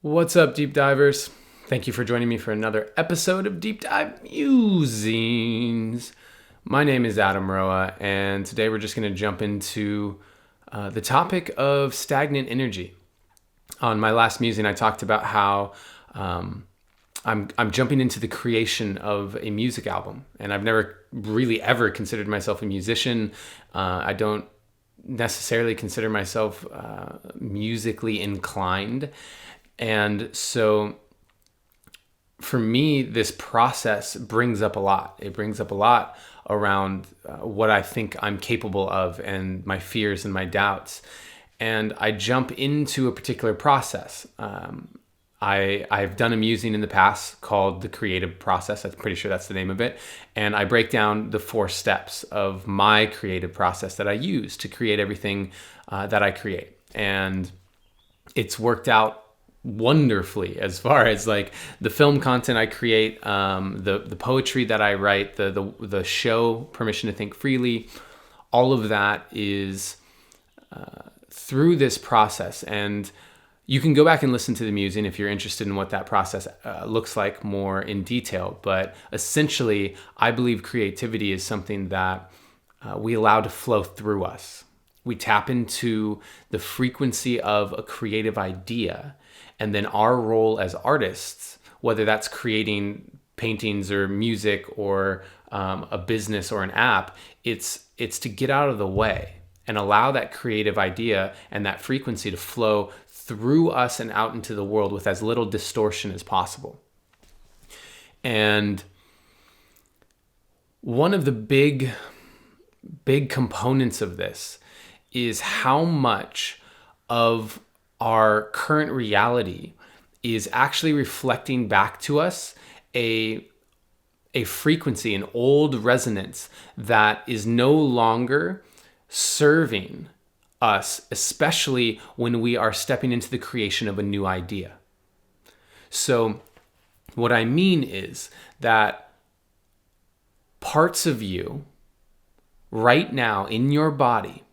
What's up, deep divers? Thank you for joining me for another episode of Deep Dive Musings. My name is Adam Roa, and today we're just going to jump into the topic of stagnant energy. On my last musing, I talked about how I'm jumping into the creation of a music album, and I've never really ever considered myself a musician. I don't necessarily consider myself musically inclined. And so for me, this process brings up a lot. It brings up a lot around what I think I'm capable of and my fears and my doubts. And I jump into a particular process. I've done a musing in the past called the creative process. I'm pretty sure that's the name of it. And I break down the 4 steps of my creative process that I use to create everything that I create. And it's worked out wonderfully as far as like the film content I create, the poetry that I write, the show Permission to Think Freely. All of that is through this process. And you can go back and listen to the musing if you're interested in what that process looks like more in detail. But essentially, I believe creativity is something that we allow to flow through us. We tap into the frequency of a creative idea, and then our role as artists, whether that's creating paintings or music or a business or an app, it's to get out of the way and allow that creative idea and that frequency to flow through us and out into the world with as little distortion as possible. And one of the big components of this is how much of our current reality is actually reflecting back to us a frequency, an old resonance that is no longer serving us, especially when we are stepping into the creation of a new idea. So what I mean is that parts of you right now in your body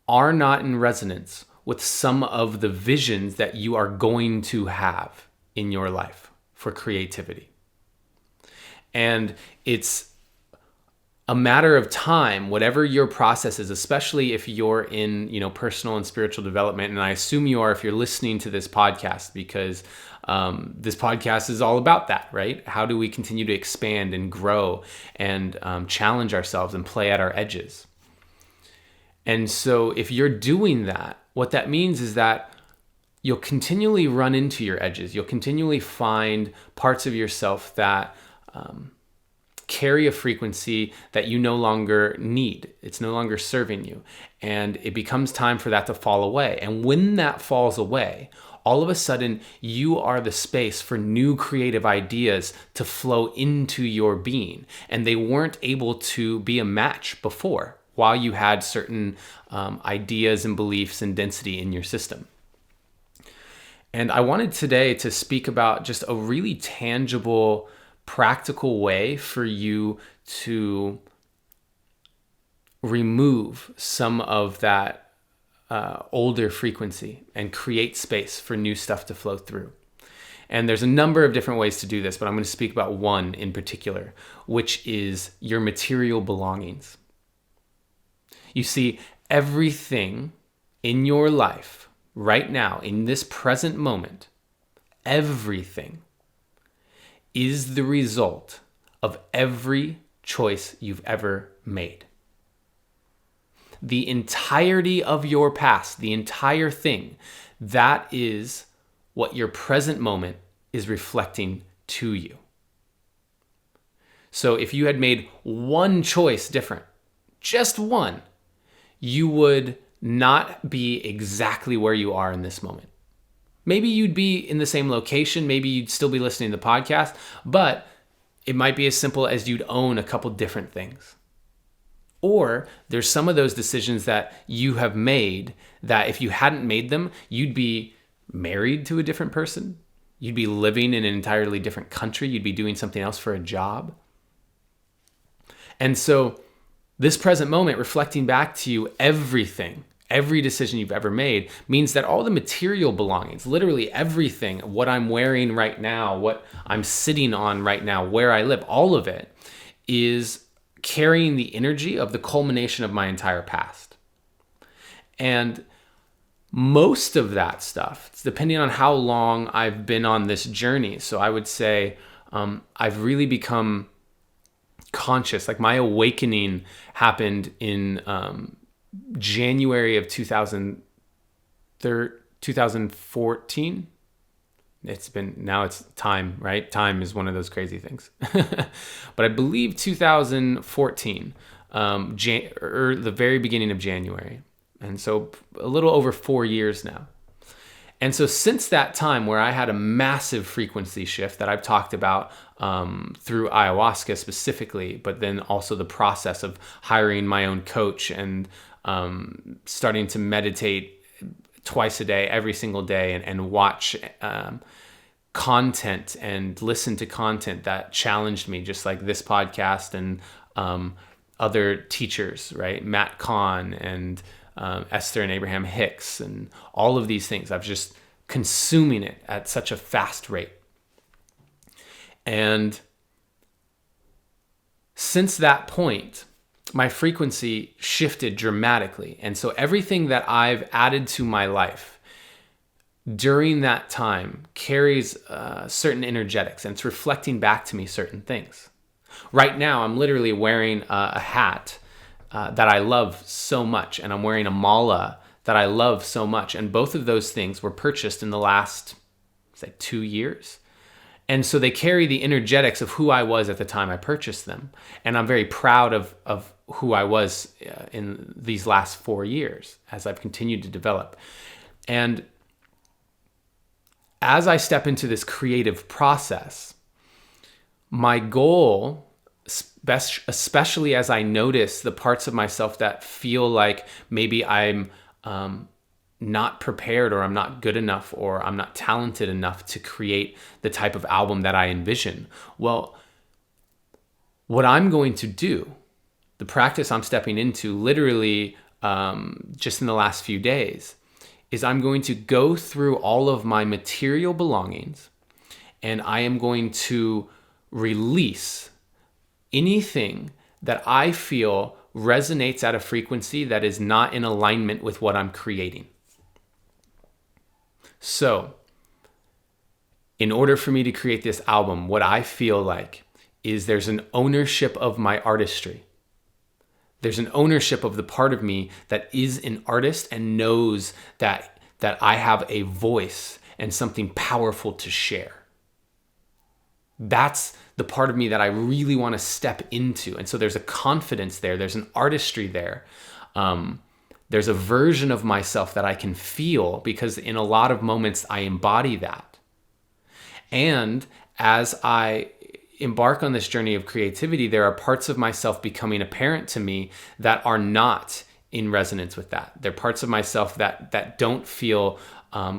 are not in resonance with some of the visions that you are going to have in your life for creativity. And it's a matter of time, whatever your process is, especially if you're in, personal and spiritual development. And I assume you are if you're listening to this podcast, because this podcast is all about that, right? How do we continue to expand and grow and challenge ourselves and play at our edges? And so if you're doing that, what that means is that you'll continually run into your edges. You'll continually find parts of yourself that carry a frequency that you no longer need. It's no longer serving you. And it becomes time for that to fall away. And when that falls away, all of a sudden you are the space for new creative ideas to flow into your being. And they weren't able to be a match before, while you had certain ideas and beliefs and density in your system. And I wanted today to speak about just a really tangible, practical way for you to remove some of that older frequency and create space for new stuff to flow through. And there's a number of different ways to do this, but I'm going to speak about one in particular, which is your material belongings. You see, everything in your life right now, in this present moment, everything is the result of every choice you've ever made. The entirety of your past, the entire thing, that is what your present moment is reflecting to you. So if you had made one choice different, just one, you would not be exactly where you are in this moment. Maybe you'd be in the same location, maybe you'd still be listening to the podcast, but it might be as simple as you'd own a couple different things. Or there's some of those decisions that you have made that if you hadn't made them, you'd be married to a different person. You'd be living in an entirely different country. You'd be doing something else for a job. And so this present moment, reflecting back to you, everything every decision you've ever made means that all the material belongings, literally everything, what I'm wearing right now, what I'm sitting on right now, where I live, all of it is carrying the energy of the culmination of my entire past. And most of that stuff, it's depending on how long I've been on this journey. So I would say I've really become conscious. Like my awakening happened in January of 2014. Now it's time, right? Time is one of those crazy things. But I believe 2014, or the very beginning of January. And so a little over 4 years now. And so since that time where I had a massive frequency shift that I've talked about through ayahuasca specifically, but then also the process of hiring my own coach and starting to meditate twice a day, every single day, and watch content and listen to content that challenged me, just like this podcast and other teachers, right? Matt Kahn and Esther and Abraham Hicks and all of these things. I've just consuming it at such a fast rate. And since that point, my frequency shifted dramatically. And so everything that I've added to my life during that time carries certain energetics, and it's reflecting back to me certain things. Right now, I'm literally wearing a hat that I love so much, and I'm wearing a mala that I love so much. And both of those things were purchased in the last, say, 2 years. And so they carry the energetics of who I was at the time I purchased them. And I'm very proud of who I was in these last 4 years as I've continued to develop. And as I step into this creative process, my goal, especially as I notice the parts of myself that feel like maybe I'm not prepared, or I'm not good enough, or I'm not talented enough to create the type of album that I envision. Well, what I'm going to do, the practice I'm stepping into literally just in the last few days, is I'm going to go through all of my material belongings, and I am going to release anything that I feel resonates at a frequency that is not in alignment with what I'm creating. So, in order for me to create this album, what I feel like is there's an ownership of my artistry. There's an ownership of the part of me that is an artist and knows that I have a voice and something powerful to share. That's the part of me that I really want to step into. And so there's a confidence there. There's an artistry there. There's a version of myself that I can feel, because in a lot of moments I embody that. And as I embark on this journey of creativity, there are parts of myself becoming apparent to me that are not in resonance with that. They're parts of myself that don't feel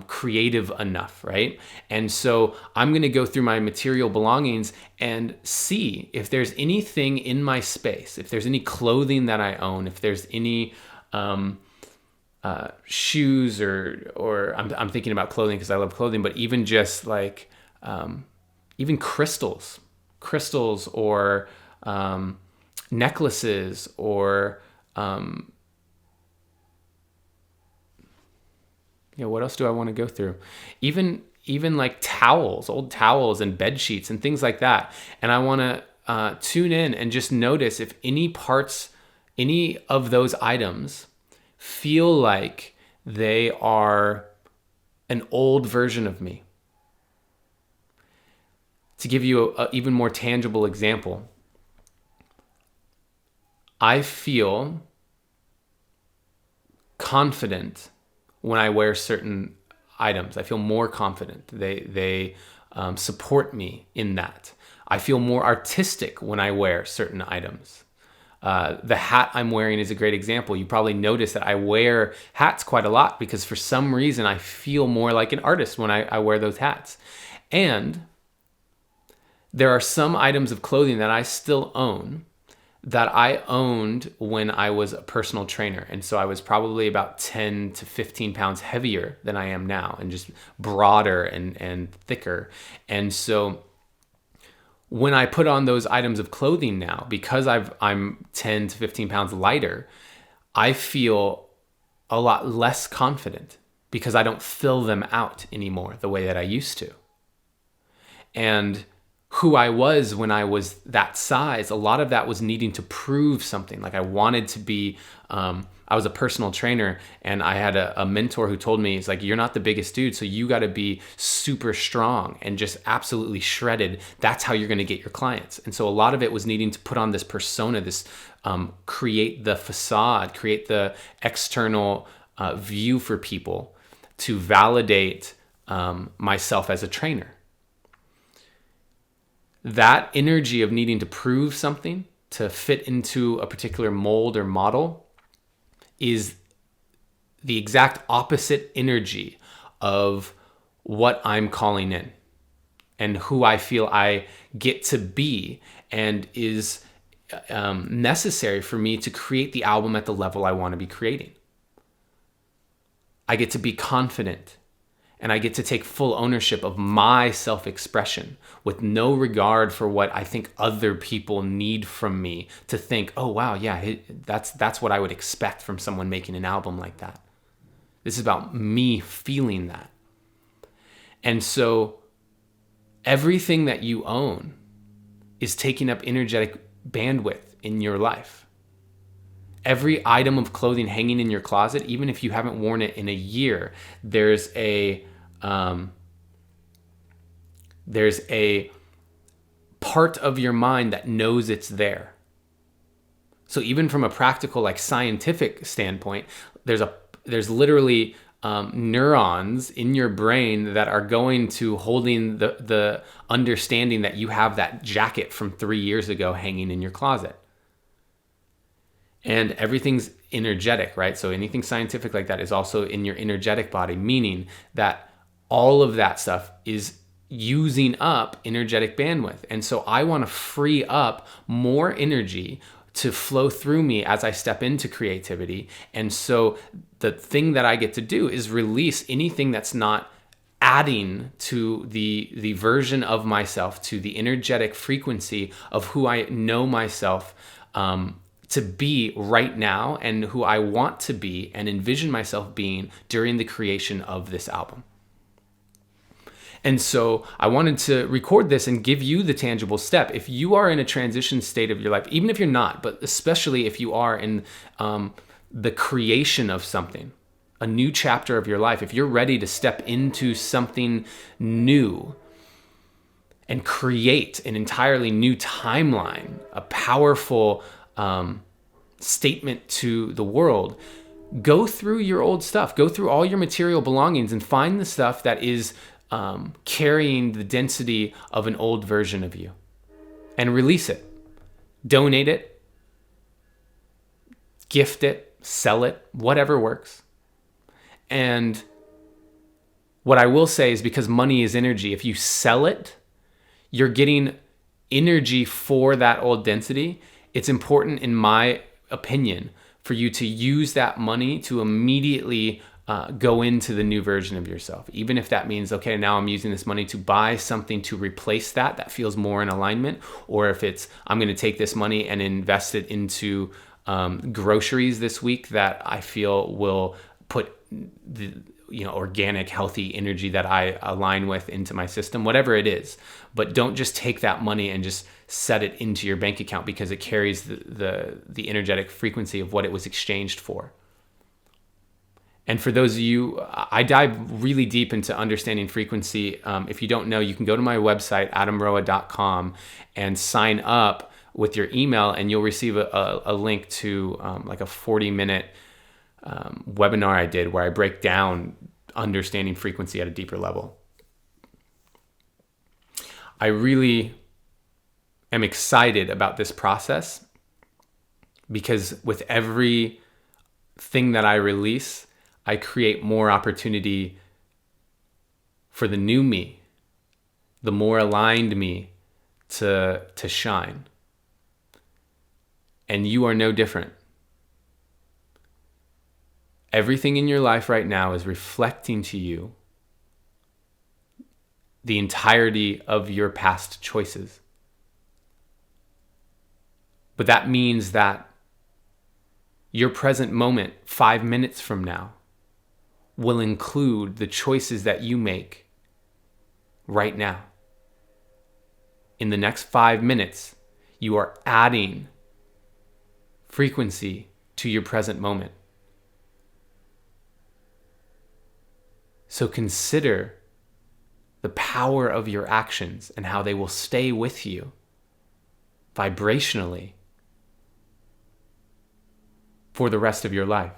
creative enough, right? And so I'm going to go through my material belongings and see if there's anything in my space, if there's any clothing that I own, if there's any shoes, or I'm thinking about clothing because I love clothing, but even just like even crystals or necklaces, or what else do I want to go through? Even like towels, old towels and bed sheets and things like that. And I want to tune in and just notice if any of those items feel like they are an old version of me. To give you an even more tangible example, I feel confident when I wear certain items. I feel more confident. They support me in that. I feel more artistic when I wear certain items. The hat I'm wearing is a great example. You probably notice that I wear hats quite a lot because for some reason I feel more like an artist when I wear those hats. And there are some items of clothing that I still own that I owned when I was a personal trainer. And so I was probably about 10 to 15 pounds heavier than I am now, and just broader and thicker. And so when I put on those items of clothing now, because I'm 10 to 15 pounds lighter, I feel a lot less confident because I don't fill them out anymore the way that I used to. And who I was when I was that size, a lot of that was needing to prove something. Like I wanted to be, I was a personal trainer, and I had a mentor who told me, it's like, you're not the biggest dude, so you got to be super strong and just absolutely shredded. That's how you're going to get your clients. And so a lot of it was needing to put on this persona, this create the facade, create the external view for people to validate myself as a trainer. That energy of needing to prove something, to fit into a particular mold or model, is the exact opposite energy of what I'm calling in and who I feel I get to be, and is necessary for me to create the album at the level I want to be creating. I get to be confident, and I get to take full ownership of my self-expression with no regard for what I think other people need from me to think, oh, wow, yeah, that's what I would expect from someone making an album like that. This is about me feeling that. And so everything that you own is taking up energetic bandwidth in your life. Every item of clothing hanging in your closet, even if you haven't worn it in a year, there's a part of your mind that knows it's there. So even from a practical, like scientific standpoint, there's literally neurons in your brain that are going to holding the understanding that you have that jacket from 3 years ago hanging in your closet. And everything's energetic, right? So anything scientific like that is also in your energetic body, meaning that all of that stuff is using up energetic bandwidth. And so I want to free up more energy to flow through me as I step into creativity. And so the thing that I get to do is release anything that's not adding to the version of myself, to the energetic frequency of who I know myself to be right now, and who I want to be and envision myself being during the creation of this album. And so I wanted to record this and give you the tangible step. If you are in a transition state of your life, even if you're not, but especially if you are in the creation of something, a new chapter of your life, if you're ready to step into something new and create an entirely new timeline, a powerful statement to the world, go through your old stuff, go through all your material belongings and find the stuff that is carrying the density of an old version of you, and release it. Donate it, gift it, sell it, whatever works. And what I will say is, because money is energy, if you sell it, you're getting energy for that old density. It's important, in my opinion, for you to use that money to immediately go into the new version of yourself. Even if that means, okay, now I'm using this money to buy something to replace that feels more in alignment. Or if it's, I'm going to take this money and invest it into groceries this week that I feel will put the organic, healthy energy that I align with into my system, whatever it is. But don't just take that money and just set it into your bank account because it carries the energetic frequency of what it was exchanged for. And for those of you, I dive really deep into understanding frequency. If you don't know, you can go to my website, adamroa.com, and sign up with your email, and you'll receive a link to like a 40-minute webinar I did where I break down understanding frequency at a deeper level. I really am excited about this process, because with every thing that I release, I create more opportunity for the new me, the more aligned me to shine. And you are no different. Everything in your life right now is reflecting to you the entirety of your past choices. But that means that your present moment, 5 minutes from now, will include the choices that you make right now. In the next 5 minutes, you are adding frequency to your present moment. So consider the power of your actions and how they will stay with you vibrationally for the rest of your life.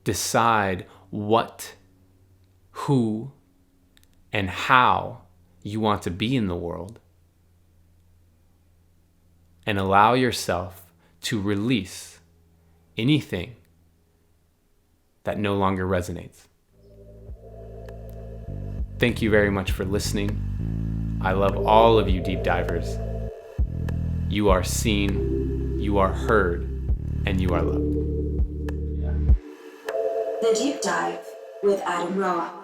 Decide what, who, and how you want to be in the world, and allow yourself to release anything that no longer resonates. Thank you very much for listening. I love all of you deep divers. You are seen, you are heard, and you are loved. The Deep Dive with Adam Roa.